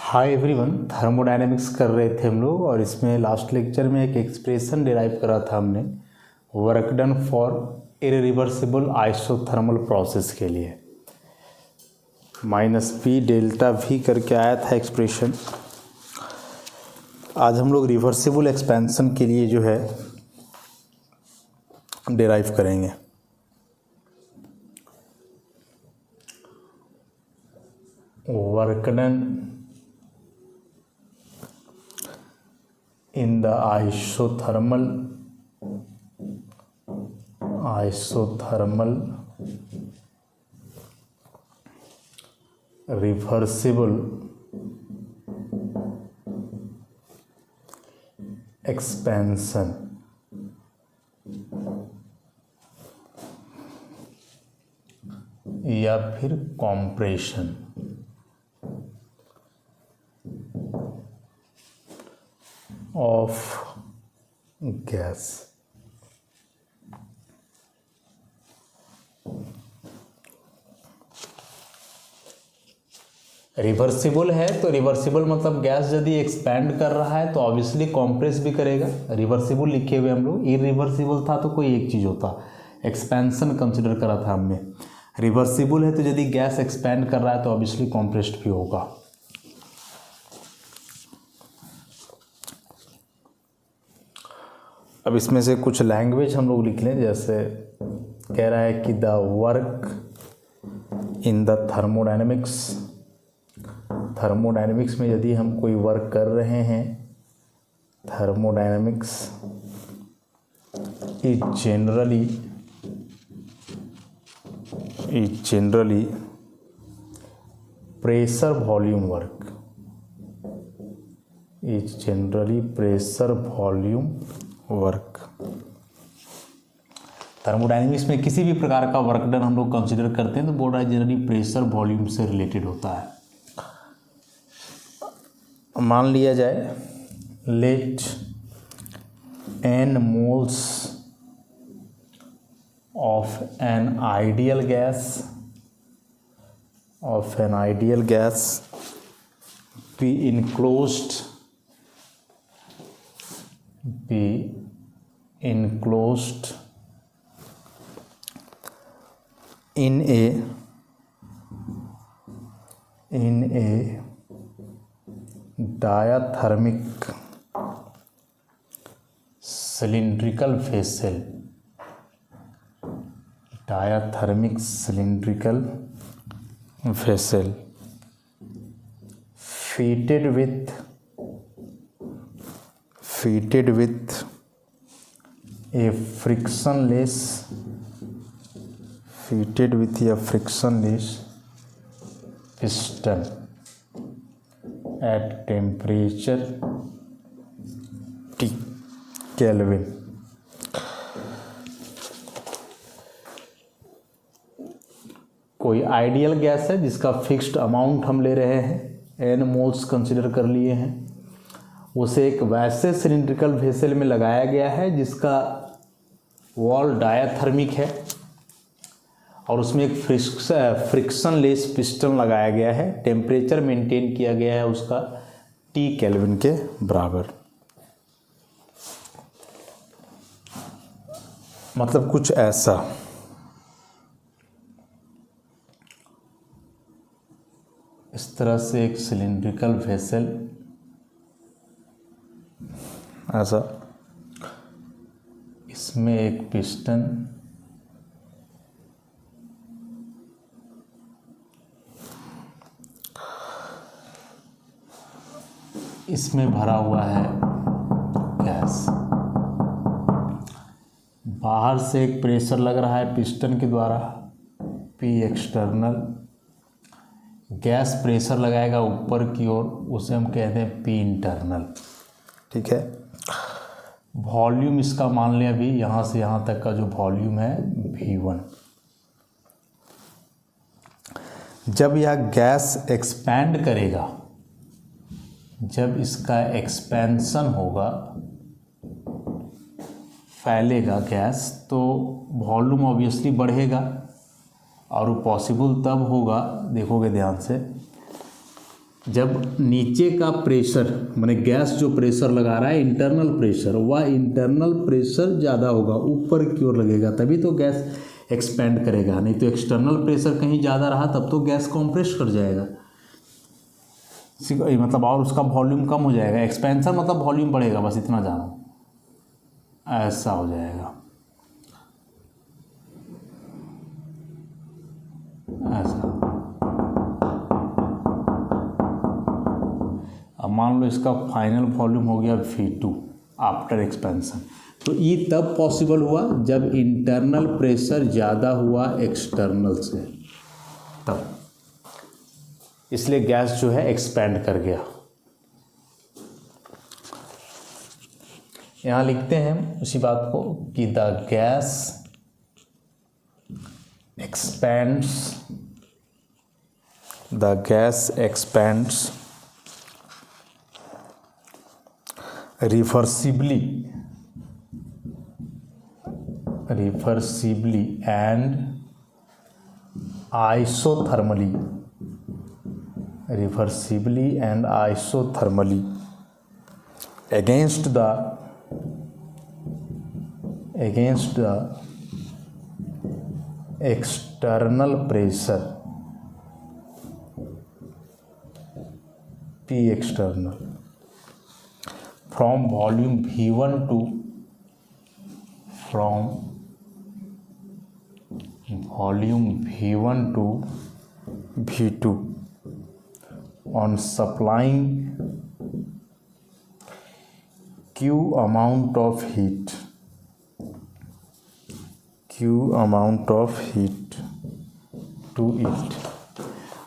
Hi everyone, thermodynamics कर रहे थे हम लोग और इसमें लास्ट लेक्चर में एक एक्सप्रेशन डिराइव करा था हमने work done for irreversible isothermal process के लिए -P डेल्टा V करके आया था एक्सप्रेशन। आज हम लोग रिवर्सिबल एक्सपेंशन के लिए जो है डिराइव करेंगे। Work done in the isothermal reversible expansion या फिर कॉम्प्रेशन ऑफ गैस। रिवर्सिबल है तो रिवर्सिबल मतलब गैस यदि एक्सपैंड कर रहा है तो ऑब्वियसली कॉम्प्रेस भी करेगा। रिवर्सिबल लिखे हुए हम लोग, इरिवर्सिबल था तो कोई एक चीज़ होता, एक्सपेंशन कंसिडर करा था हमने। रिवर्सिबल है तो यदि गैस एक्सपैंड कर रहा है तो ऑब्वियसली कॉम्प्रेस्ड भी होगा। अब इसमें से कुछ लैंग्वेज हम लोग लिख लें, जैसे कह रहा है कि the work in the thermodynamics में यदि हम कोई वर्क कर रहे हैं, thermodynamics is generally pressure volume work, work. Thermodynamics में किसी भी प्रकार का वर्क डन हम लोग कंसिडर करते हैं तो बोल रहा है जनरली प्रेशर वॉल्यूम से रिलेटेड होता है। मान लिया जाए let n moles of an ideal gas be enclosed in a diathermic cylindrical vessel fitted with a frictionless piston at temperature T Kelvin। कोई आइडियल गैस है जिसका फिक्स्ड अमाउंट हम ले रहे हैं, n मोल्स कंसिडर कर लिए हैं, उसे एक वैसे सिलिंड्रिकल वेसल में लगाया गया है जिसका वॉल डायाथर्मिक है और उसमें एक फ्रिक्शनलेस पिस्टन लगाया गया है। टेम्परेचर मेंटेन किया गया है उसका T केल्विन के बराबर। मतलब कुछ ऐसा। इस तरह से एक सिलिंड्रिकल वेसल ऐसा, इसमें एक पिस्टन, इसमें भरा हुआ है गैस, बाहर से एक प्रेशर लग रहा है पिस्टन के द्वारा P एक्सटर्नल, गैस प्रेशर लगाएगा ऊपर की ओर, उसे हम कहते हैं P इंटरनल। ठीक है। वॉल्यूम इसका मान लें अभी यहाँ से यहाँ तक का जो वॉल्यूम है V1। जब यह गैस एक्सपैंड करेगा, जब इसका एक्सपेंशन होगा, फैलेगा गैस, तो वॉल्यूम ऑब्वियसली बढ़ेगा और वो पॉसिबल तब होगा, देखोगे ध्यान से, जब नीचे का प्रेशर माने गैस जो प्रेशर लगा रहा है इंटरनल प्रेशर, वह इंटरनल प्रेशर ज़्यादा होगा, ऊपर की ओर लगेगा, तभी तो गैस एक्सपेंड करेगा। नहीं तो एक्सटर्नल प्रेशर कहीं ज़्यादा रहा तब तो गैस कॉम्प्रेस कर जाएगा, मतलब और उसका वॉल्यूम कम हो जाएगा। एक्सपेंशन मतलब वॉल्यूम बढ़ेगा, बस इतना जानो, ऐसा हो जाएगा, ऐसा। अब मान लो इसका फाइनल वॉल्यूम हो गया V2 आफ्टर एक्सपेंशन। तो ये तब पॉसिबल हुआ जब इंटरनल प्रेशर ज़्यादा हुआ एक्सटर्नल से, तब इसलिए गैस जो है एक्सपैंड कर गया। यहाँ लिखते हैं उसी बात को कि the gas expands, the gas expands reversibly and isothermally, against the external pressure P external from volume V1 to V2 on supplying Q amount of heat to it।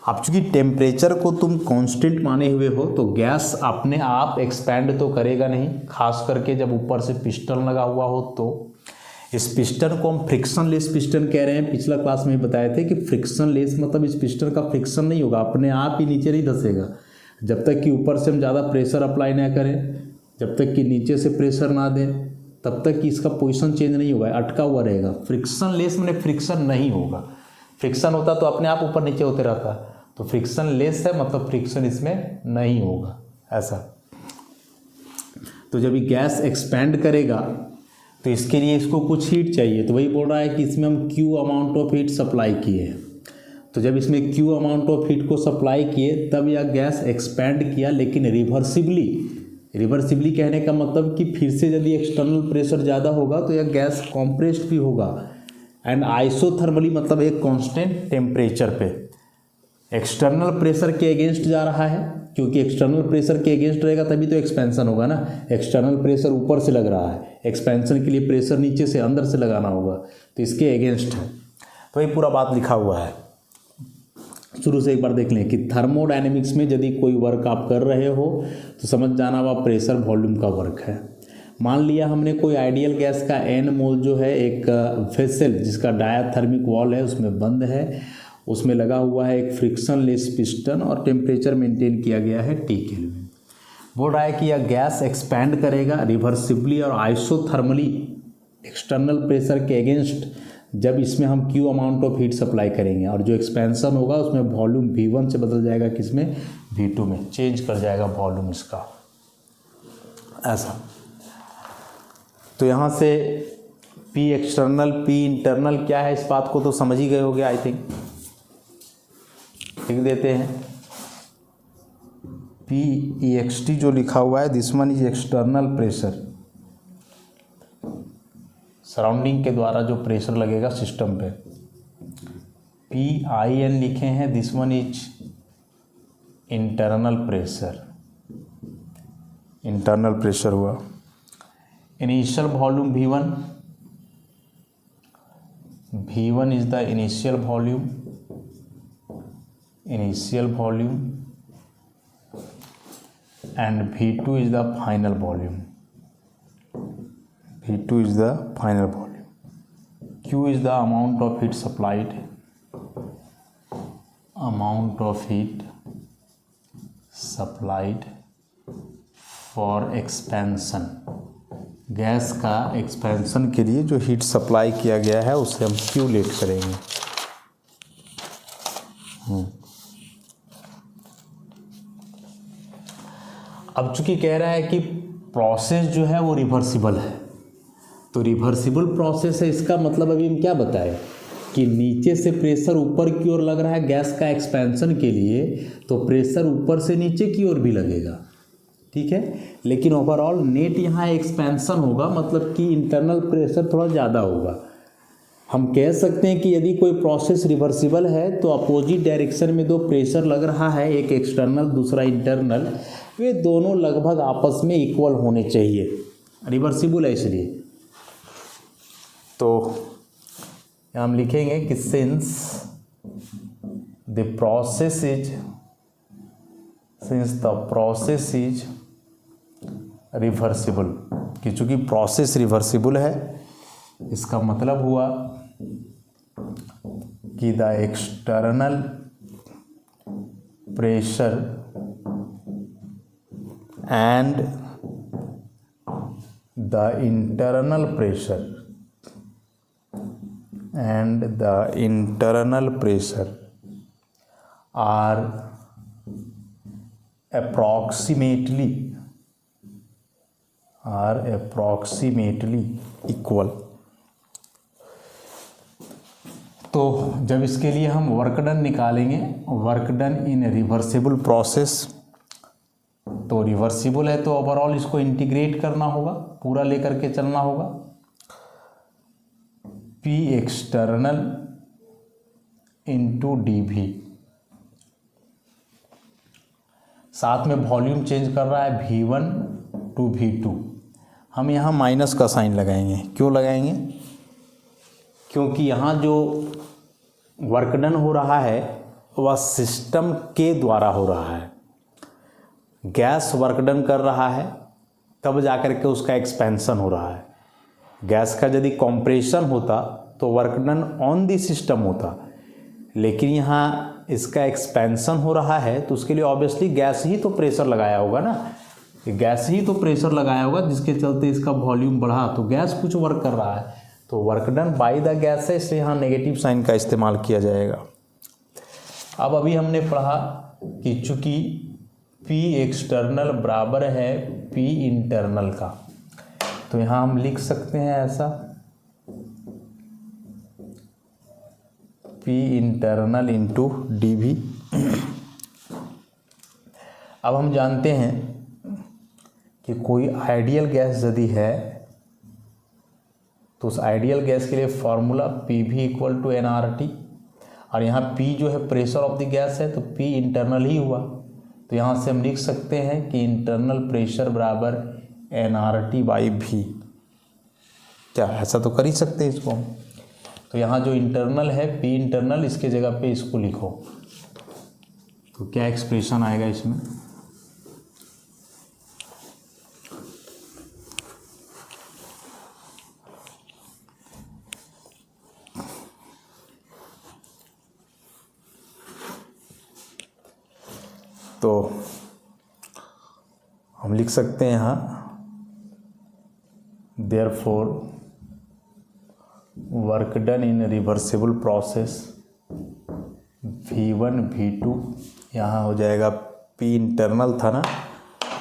अब चूंकि टेम्परेचर को तुम कांस्टेंट माने हुए हो तो गैस अपने आप एक्सपैंड तो करेगा नहीं, खास करके जब ऊपर से पिस्टन लगा हुआ हो। तो इस पिस्टन को हम फ्रिक्शन लेस पिस्टन कह रहे हैं। पिछला क्लास में बताए थे कि फ्रिक्शन लेस मतलब इस पिस्टन का फ्रिक्शन नहीं होगा, अपने आप ही नीचे नहीं धंसेगा। जब तक कि ऊपर से हम ज़्यादा प्रेशर अप्लाई ना करें, जब तक कि नीचे से प्रेशर ना दें, तब तक कि इसका पोजीशन चेंज नहीं होगा, अटका हुआ रहेगा। फ्रिक्शन लेस माने फ्रिक्शन नहीं होगा। फ्रिक्शन होता तो अपने आप ऊपर नीचे होते रहता, तो फ्रिक्शन लेस है मतलब फ्रिक्शन इसमें नहीं होगा, ऐसा। तो जब ये गैस एक्सपैंड करेगा तो इसके लिए इसको कुछ हीट चाहिए, तो वही बोल रहा है कि इसमें हम Q amount of heat supply किए हैं। तो जब इसमें Q अमाउंट ऑफ हीट को सप्लाई किए तब यह गैस एक्सपैंड किया, लेकिन रिवर्सिबली कहने का मतलब कि फिर से यदि एक्सटर्नल प्रेशर ज़्यादा होगा तो यह गैस कॉम्प्रेस्ड भी होगा। एंड आइसोथर्मली मतलब एक कांस्टेंट टेम्परेचर पे, एक्सटर्नल प्रेशर के अगेंस्ट जा रहा है, क्योंकि एक्सटर्नल प्रेशर के अगेंस्ट रहेगा तभी तो एक्सपेंशन होगा ना। एक्सटर्नल प्रेशर ऊपर से लग रहा है, एक्सपेंशन के लिए प्रेशर नीचे से अंदर से लगाना होगा, तो इसके अगेंस्ट है। तो ये पूरा बात लिखा हुआ है। शुरू से एक बार देख लें कि थर्मोडायनेमिक्स में यदि कोई वर्क आप कर रहे हो तो समझ जाना वह प्रेशर वॉल्यूम का वर्क है। मान लिया हमने कोई आइडियल गैस का N मोल जो है एक वेसल जिसका डायाथर्मिक वॉल है उसमें बंद है, उसमें लगा हुआ है एक फ्रिक्शन लेस पिस्टन और टेम्परेचर मेंटेन किया गया है T केल्विन। बोल रहा है कि यह गैस एक्सपैंड करेगा रिवर्सिबली और आइसोथर्मली एक्सटर्नल प्रेशर के अगेंस्ट जब इसमें हम Q amount of heat supply करेंगे, और जो एक्सपेंशन होगा उसमें वॉल्यूम V1 से बदल जाएगा किसमें, V2 में, चेंज कर जाएगा वॉल्यूम इसका, ऐसा। तो यहाँ से P एक्सटर्नल P इंटरनल क्या है इस बात को तो समझ ही गए होगे आई थिंक। लिख देते हैं PEXT जो लिखा हुआ है, this one is external pressure, surrounding के द्वारा जो प्रेशर लगेगा सिस्टम पे। PIN लिखे हैं, this one is internal pressure, internal pressure हुआ। Initial volume V1 is the initial volume, and V2 is the final volume, Q is the amount of heat supplied, for expansion, gas का expansion के लिए जो heat supply किया गया है उसे हम Q लेट करेंगे। अब चूंकि कह रहा है कि प्रोसेस जो है वो रिवर्सिबल है, तो रिवर्सिबल प्रोसेस है, इसका मतलब अभी हम क्या बताएं कि नीचे से प्रेशर ऊपर की ओर लग रहा है गैस का एक्सपेंशन के लिए, तो प्रेशर ऊपर से नीचे की ओर भी लगेगा, ठीक है। लेकिन ओवरऑल नेट यहाँ एक्सपेंशन होगा, मतलब कि इंटरनल प्रेशर थोड़ा ज़्यादा होगा। हम कह सकते हैं कि यदि कोई प्रोसेस रिवर्सिबल है तो अपोजिट डायरेक्शन में दो प्रेशर लग रहा है, एक एक्सटर्नल दूसरा इंटरनल, वे दोनों लगभग आपस में इक्वल होने चाहिए, रिवर्सिबल है इसलिए। तो हम लिखेंगे कि since the process is reversible, कि चूंकि प्रोसेस रिवर्सिबल है, इसका मतलब हुआ कि the external pressure and the internal pressure are approximately equal. तो जब इसके लिए हम वर्क डन निकालेंगे, work done in reversible process, तो रिवर्सिबल है तो ओवरऑल इसको इंटीग्रेट करना होगा, पूरा लेकर के चलना होगा। P एक्सटर्नल इंटू dV, साथ में वॉल्यूम चेंज कर रहा है V1 टू V2। हम यहाँ माइनस का साइन लगाएंगे, क्यों लगाएंगे? क्योंकि यहाँ जो वर्क डन हो रहा है वह सिस्टम के द्वारा हो रहा है। गैस वर्क डन कर रहा है तब जाकर के उसका एक्सपेंशन हो रहा है। गैस का यदि कंप्रेशन होता तो work done on the system होता, लेकिन यहाँ इसका एक्सपेंशन हो रहा है तो उसके लिए ऑब्वियसली गैस ही तो प्रेशर लगाया होगा ना, गैस ही तो प्रेशर लगाया होगा जिसके चलते इसका वॉल्यूम बढ़ा, तो गैस कुछ वर्क कर रहा है, तो work done by the gas है, इसलिए यहाँ नेगेटिव साइन का इस्तेमाल किया जाएगा। अब अभी हमने पढ़ा कि चूंकि P एक्सटर्नल बराबर है P इंटरनल का, तो यहाँ हम लिख सकते हैं ऐसा, P इंटरनल इंटू dV। अब हम जानते हैं कि कोई आइडियल गैस यदि है तो उस आइडियल गैस के लिए formula PV equal to nRT, और यहाँ P जो है प्रेशर ऑफ द गैस है तो P इंटरनल ही हुआ, तो यहाँ से हम लिख सकते हैं कि इंटरनल प्रेशर बराबर nRT बाई V। क्या ऐसा तो कर ही सकते हैं इसको हम। तो यहाँ जो इंटरनल है P इंटरनल, इसके जगह पे इसको लिखो, तो क्या एक्सप्रेशन आएगा इसमें? तो हम लिख सकते हैं यहाँ therefore work done in reversible process V1 V2, यहाँ हो जाएगा P इंटरनल था ना,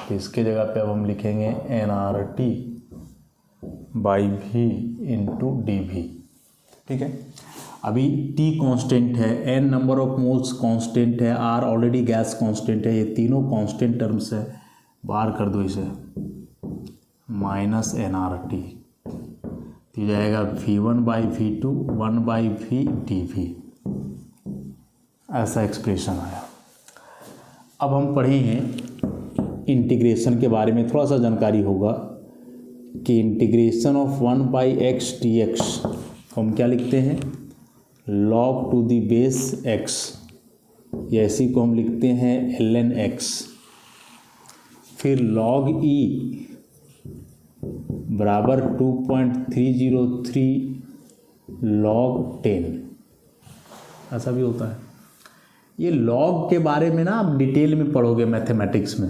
तो इसके जगह पे अब हम लिखेंगे nRT by V into dV, ठीक है। अभी T कांस्टेंट है, N number of moles constant है, R ऑलरेडी गैस कांस्टेंट है, ये तीनों कांस्टेंट टर्म्स है, बाहर कर दो इसे, माइनस nRT, तो जाएगा V1 by V2 1 by V dV, ऐसा एक्सप्रेशन आया। अब हम पढ़ेंगे इंटीग्रेशन के बारे में, थोड़ा सा जानकारी होगा कि integration of 1 by x dx हम क्या लिखते हैं, log to the base x, या इसी को हम लिखते हैं ln x, फिर log e बराबर 2.303 log 10, ऐसा भी होता है। ये लॉग के बारे में ना आप डिटेल में पढ़ोगे मैथमेटिक्स में।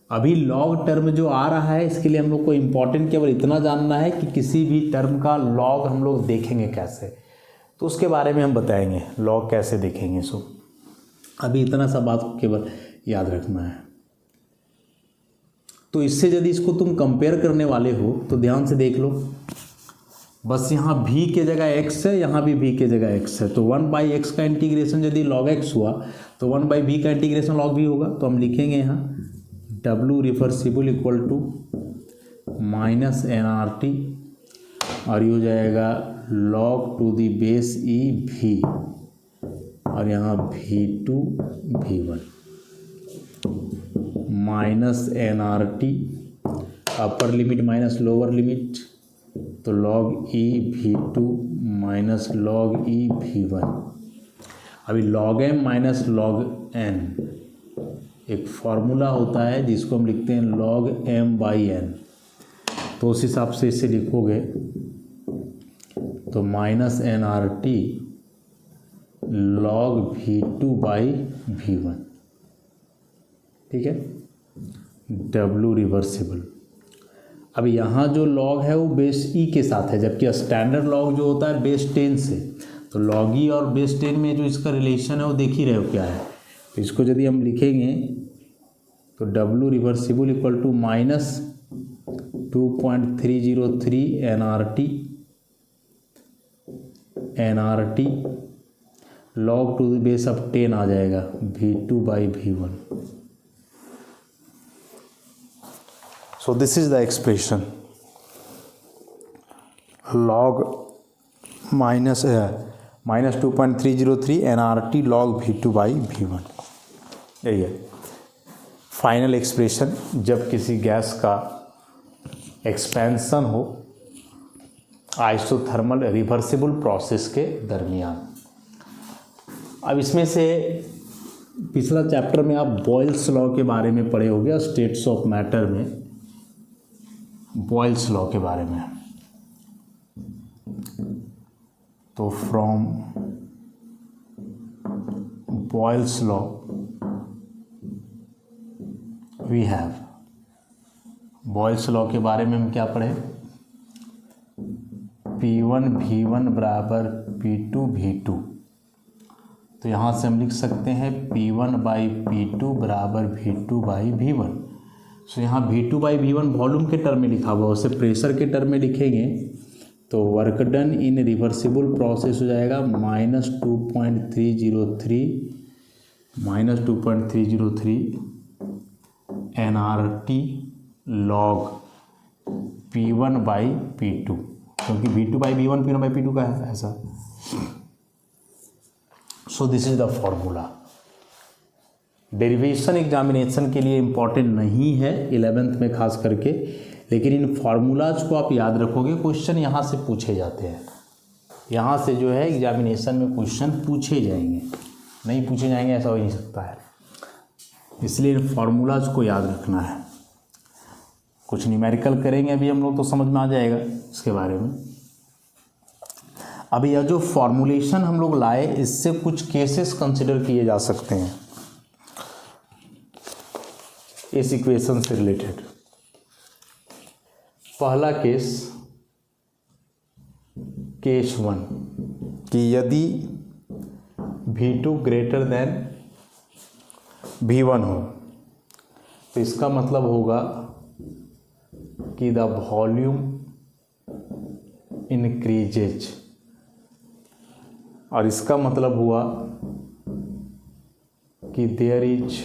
अभी लॉग टर्म जो आ रहा है इसके लिए हम लोग को इम्पोर्टेंट केवल इतना जानना है कि किसी भी टर्म का लॉग हम लोग देखेंगे कैसे, तो उसके बारे में हम बताएंगे लॉग कैसे देखेंगे। सो अभी इतना सा बात केवल याद रखना है। तो इससे यदि इसको तुम कंपेयर करने वाले हो तो ध्यान से देख लो, बस यहाँ v के जगह x है, यहाँ भी v के जगह x है, तो 1/x का इंटीग्रेशन यदि log x हुआ तो 1/v का इंटीग्रेशन log v होगा। तो हम लिखेंगे यहाँ w reversible equal to minus nRT और ये हो जाएगा log to the base e v और यहाँ v2 v1 minus nRT upper limit minus lower limit, तो log e v2 minus log e v1। अभी log m minus log n एक formula होता है जिसको हम लिखते हैं log m/n, तो उस हिसाब से इसे लिखोगे तो माइनस nRT log v2/v1, ठीक है, w रिवर्सिबल। अब यहाँ जो लॉग है वो बेस ई के साथ है, जबकि स्टैंडर्ड लॉग जो होता है बेस 10 से, तो लॉग ई और बेस 10 में जो इसका रिलेशन है वो देख ही रहे हो क्या है। तो इसको यदि हम लिखेंगे तो w reversible equal to minus 2.303 nRT log to the base of 10 आ जाएगा v2/v1। So this is the expression log minus 2.303 nRT log v2/v1, यही है फाइनल एक्सप्रेशन जब किसी गैस का एक्सपेंशन हो आइसोथर्मल रिवर्सिबल प्रोसेस के दरमियान। अब इसमें से पिछला चैप्टर में आप बॉयल्स लॉ के बारे में पढ़े होंगे, स्टेट्स ऑफ मैटर में बॉयल्स लॉ के बारे में। तो from Boyle's law we have, Boyle's law के बारे में हम क्या पढ़े, P1 V1 बराबर P2 V2, तो यहाँ से हम लिख सकते हैं P1/P2 बराबर V2/V1। सो यहाँ V2/V1 वॉल्यूम के टर्म में लिखा हुआ, उसे प्रेशर के टर्म में लिखेंगे तो work done in reversible process हो जाएगा -2.303 nRT log P1/P2, क्योंकि V2/V1 P1/P2 का है ऐसा। So this is the formula. Derivation examination के लिए इम्पॉर्टेंट नहीं है 11th में खास करके, लेकिन इन फार्मूलाज को आप याद रखोगे, क्वेश्चन यहाँ से पूछे जाते हैं। यहाँ से जो है एग्जामिनेशन में क्वेश्चन पूछे जाएंगे, नहीं पूछे जाएंगे ऐसा हो नहीं सकता है, इसलिए इन फार्मूलाज को याद रखना है। कुछ न्यूमेरिकल करेंगे अभी हम लोग तो समझ में आ जाएगा इसके बारे में। अभी यह जो फॉर्मूलेशन हम लोग लाए इससे कुछ केसेस कंसिडर किए जा सकते हैं इस इक्वेशन से रिलेटेड। पहला केस, केस 1 कि यदि V2 ग्रेटर देन V1 हो तो इसका मतलब होगा कि द वॉल्यूम इंक्रीजेज, और इसका मतलब हुआ कि there is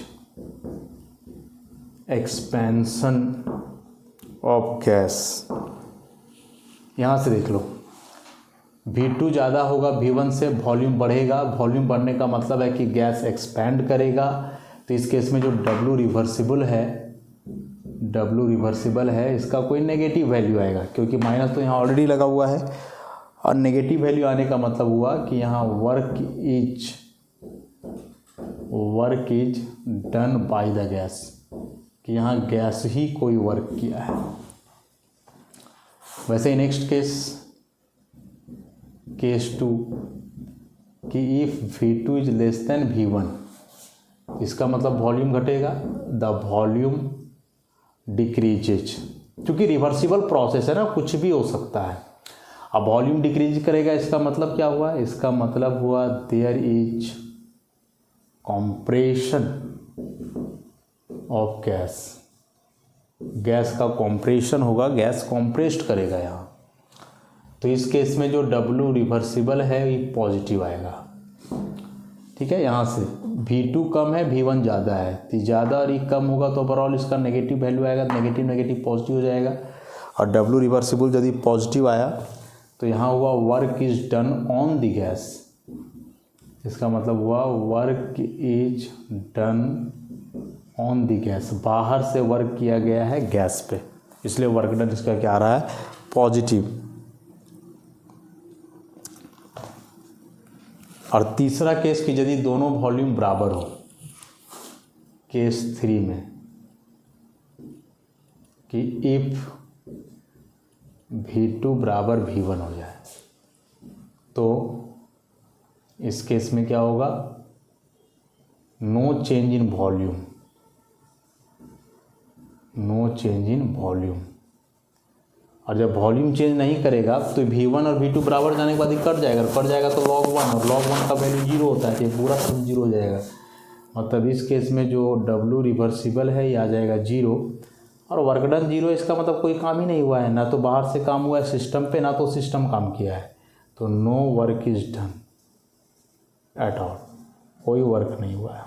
expansion of gas. यहाँ से देख लो, V2 ज़्यादा होगा V1 से, वॉल्यूम बढ़ेगा, वॉल्यूम बढ़ने का मतलब है कि गैस एक्सपैंड करेगा। तो इस केस में जो W रिवर्सिबल है इसका कोई नेगेटिव वैल्यू आएगा, क्योंकि माइनस तो यहाँ ऑलरेडी लगा हुआ है, और नेगेटिव वैल्यू आने का मतलब हुआ कि यहाँ work is done by the gas, कि यहाँ गैस ही कोई वर्क किया है। वैसे नेक्स्ट केस 2 कि if V2 is less than V1, इसका मतलब वॉल्यूम घटेगा, द वॉल्यूम डिक्रीजेज, क्योंकि रिवर्सिबल प्रोसेस है ना, कुछ भी हो सकता है। अब वॉल्यूम डिक्रीज करेगा, इसका मतलब क्या हुआ, इसका मतलब हुआ there is compression of gas, gas का कॉम्प्रेशन होगा, गैस कॉम्प्रेस्ड करेगा यहाँ। तो इस केस में जो W रिवर्सिबल है ये पॉजिटिव आएगा। ठीक है, यहाँ से V2 कम है, V1 ज़्यादा है, तो ज़्यादा और ये कम होगा तो ओवरऑल इसका नेगेटिव वैल्यू आएगा, नेगेटिव नेगेटिव पॉजिटिव हो जाएगा। और W रिवर्सिबल यदि पॉजिटिव आया तो यहाँ हुआ work is done on the gas, इसका मतलब हुआ work is done on the gas, बाहर से वर्क किया गया है गैस पे, इसलिए वर्क डन इसका क्या आ रहा है, पॉजिटिव। और तीसरा केस कि यदि दोनों वॉल्यूम बराबर हो, केस 3 में कि इफ V2 बराबर V1 हो जाए, तो इस केस में क्या होगा, no change in volume, no change in volume. और जब वॉल्यूम चेंज नहीं करेगा तो V1 और V2 बराबर जाने के बाद ही कट जाएगा, कट जाएगा तो log 1, और log 1 का वैल्यू 0 होता है, ये पूरा सब 0 हो जाएगा। मतलब इस केस में जो W रिवर्सिबल है ये आ जाएगा 0, और वर्क डन 0, इसका मतलब कोई काम ही नहीं हुआ है, ना तो बाहर से काम हुआ है सिस्टम पे, ना तो सिस्टम काम किया है, तो no work is done at all, कोई वर्क नहीं हुआ है।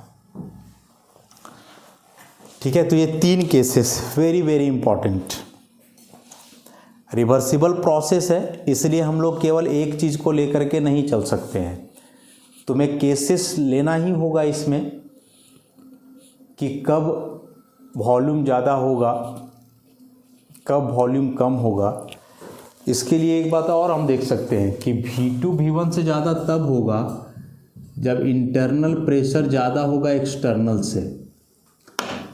ठीक है, तो ये 3 cases very very important. Reversible process है, इसलिए हम लोग केवल एक चीज़ को लेकर के नहीं चल सकते हैं, तुम्हें केसेस लेना ही होगा इसमें कि कब वॉल्यूम ज़्यादा होगा, कब वॉल्यूम कम होगा। इसके लिए एक बात और हम देख सकते हैं कि V2 V1 से ज़्यादा तब होगा जब इंटरनल प्रेशर ज़्यादा होगा एक्सटर्नल से,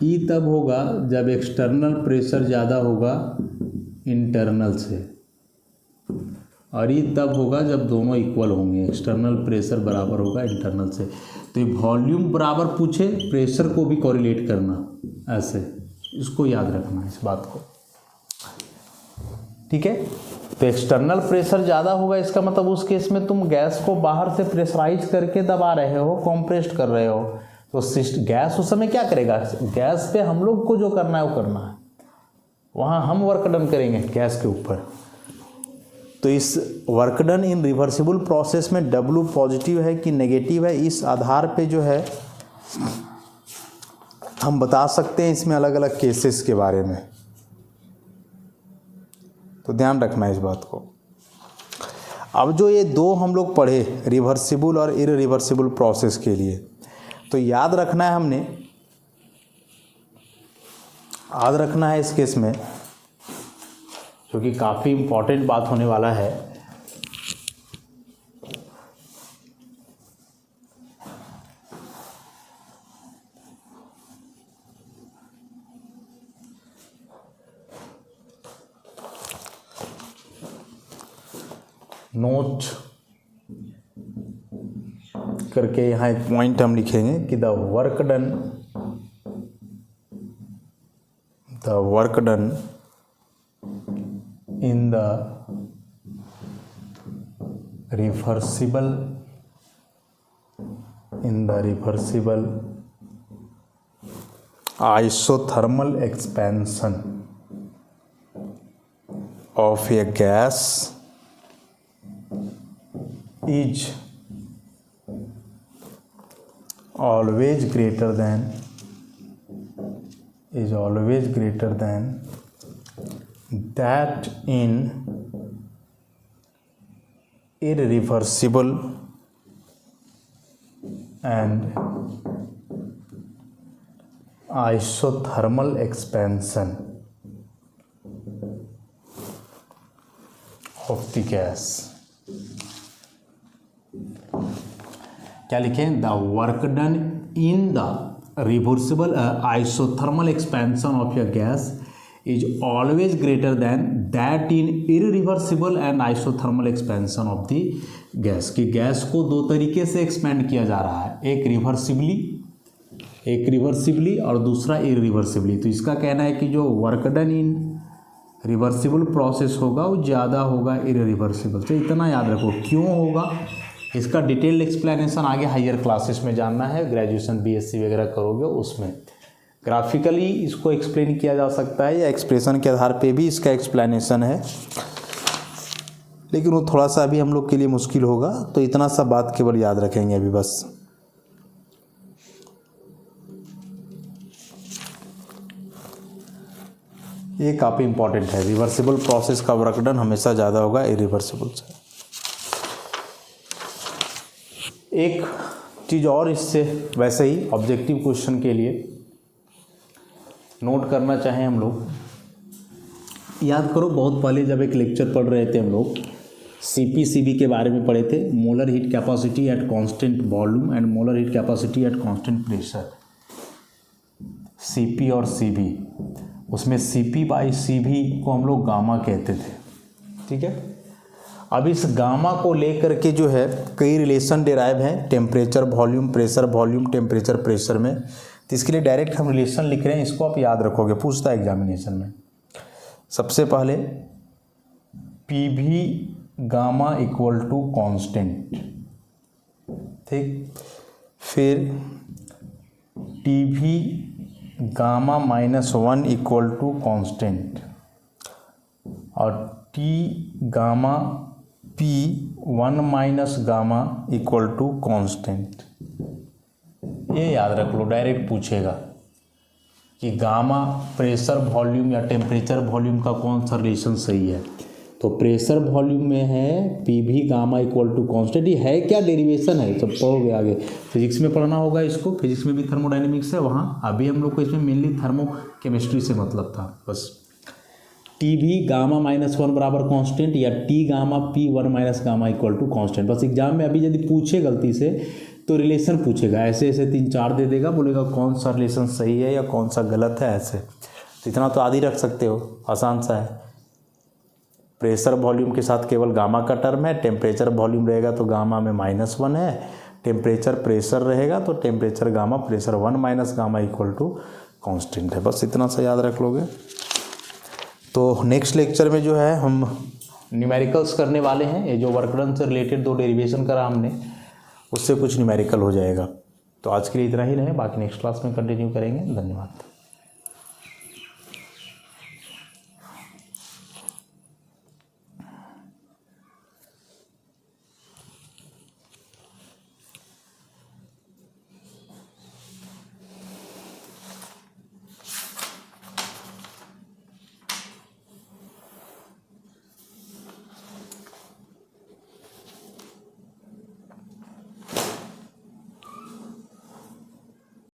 E तब होगा जब एक्सटर्नल प्रेशर ज़्यादा होगा इंटरनल से, और ये तब होगा जब दोनों इक्वल होंगे, एक्सटर्नल प्रेशर बराबर होगा इंटरनल से। तो ये वॉल्यूम बराबर पूछे, प्रेशर को भी कोरिलेट करना, ऐसे इसको याद रखना इस बात को। ठीक है, तो एक्सटर्नल प्रेशर ज़्यादा होगा, इसका मतलब उस केस में तुम गैस को बाहर से प्रेशराइज करके दबा रहे हो, कॉम्प्रेस्ड कर रहे हो, तो गैस उस समय क्या करेगा, गैस पे हम लोग को जो करना है वो करना है, वहाँ हम वर्क डन करेंगे गैस के ऊपर। तो इस work done in reversible process में W पॉजिटिव है कि नेगेटिव है, इस आधार पे जो है हम बता सकते हैं इसमें अलग अलग केसेस के बारे में, तो ध्यान रखना है इस बात को। अब जो ये 2 हम लोग पढ़े रिवर्सिबल और इररिवर्सिबल प्रोसेस के लिए, तो याद रखना है, हमने याद रखना है इस केस में, क्योंकि काफ़ी इम्पॉर्टेंट बात होने वाला है। नोट करके यहाँ एक पॉइंट हम लिखेंगे कि the work done in the reversible isothermal expansion of a gas is always greater than that in irreversible and isothermal expansion of the gas। क्या लिखें, the work done in the reversible isothermal expansion of a gas is always greater than that in irreversible and isothermal expansion of the gas। कि gas को 2 तरीके से expand किया जा रहा है, एक रिवर्सिबली और दूसरा इररिवर्सिबली। तो इसका कहना है कि जो work done in reversible process होगा वो ज़्यादा होगा इररिवर्सिबल से। इतना याद रखो, क्यों होगा इसका डिटेल्ड एक्सप्लेनेशन आगे हायर क्लासेस में जानना है, ग्रेजुएशन BSc वगैरह करोगे उसमें। ग्राफिकली इसको एक्सप्लेन किया जा सकता है या एक्सप्रेशन के आधार पे भी इसका एक्सप्लेनेशन है, लेकिन वो थोड़ा सा अभी हम लोग के लिए मुश्किल होगा, तो इतना सा बात केवल याद रखेंगे अभी बस। ये काफ़ी इंपॉर्टेंट है। रिवर्सिबल प्रोसेस का वर्क डन हमेशा ज़्यादा होगा इरिवर्सिबल से। एक चीज़ और इससे वैसे ही ऑब्जेक्टिव क्वेश्चन के लिए नोट करना चाहें हम लोग, याद करो बहुत पहले जब एक लेक्चर पढ़ रहे थे हम लोग, CP/CV के बारे में पढ़े थे, molar heat capacity at constant volume and molar heat capacity at constant pressure, CP और CV। उसमें CP/CV को हम लोग गामा कहते थे, ठीक है। अब इस गामा को लेकर के जो है कई रिलेशन डिराइव हैं, temperature volume, pressure volume, temperature pressure में। तो इसके लिए डायरेक्ट हम रिलेशन लिख रहे हैं, इसको आप याद रखोगे, पूछता है एग्जामिनेशन में। सबसे पहले PV gamma equal to constant, ठीक। फिर TV gamma -1 equal to constant, और T gamma P1 minus gamma equal to constant. ये याद रख लो, डायरेक्ट पूछेगा कि गामा प्रेशर वॉल्यूम या टेम्परेचर वॉल्यूम का कौन सा रिलेशन सही है। तो प्रेशर वॉल्यूम में है PV gamma equal to constant. ये है क्या, डेरिवेशन है, सब पढ़ोगे आगे, फिजिक्स में पढ़ना होगा इसको। फिजिक्स में भी थर्मोडाइनमिक्स है वहाँ, अभी हम लोग को इसमें मेनली थर्मो केमिस्ट्री से मतलब था बस। TV गामा -1 बराबर कॉन्स्टेंट या T gamma P1 minus gamma equal to constant. बस एग्जाम में अभी यदि पूछे गलती से तो रिलेशन पूछेगा, ऐसे ऐसे 3-4 दे देगा, बोलेगा कौन सा रिलेशन सही है या कौन सा गलत है, ऐसे। तो इतना तो आदि रख सकते हो, आसान सा है। प्रेशर वॉल्यूम के साथ केवल गामा का टर्म है, टेम्परेचर वॉल्यूम रहेगा तो गामा में -1 है, टेम्परेचर प्रेशर रहेगा तो temperature gamma pressure 1 minus gamma equal to constant है। बस इतना सा याद रख लोगे। तो नेक्स्ट लेक्चर में जो है हम न्यूमेरिकल्स करने वाले हैं। ये जो वर्क डन से रिलेटेड 2 डेरिवेशन करा हमने, उससे कुछ न्यूमेरिकल हो जाएगा। तो आज के लिए इतना ही रहे, बाकी नेक्स्ट क्लास में कंटिन्यू करेंगे। धन्यवाद।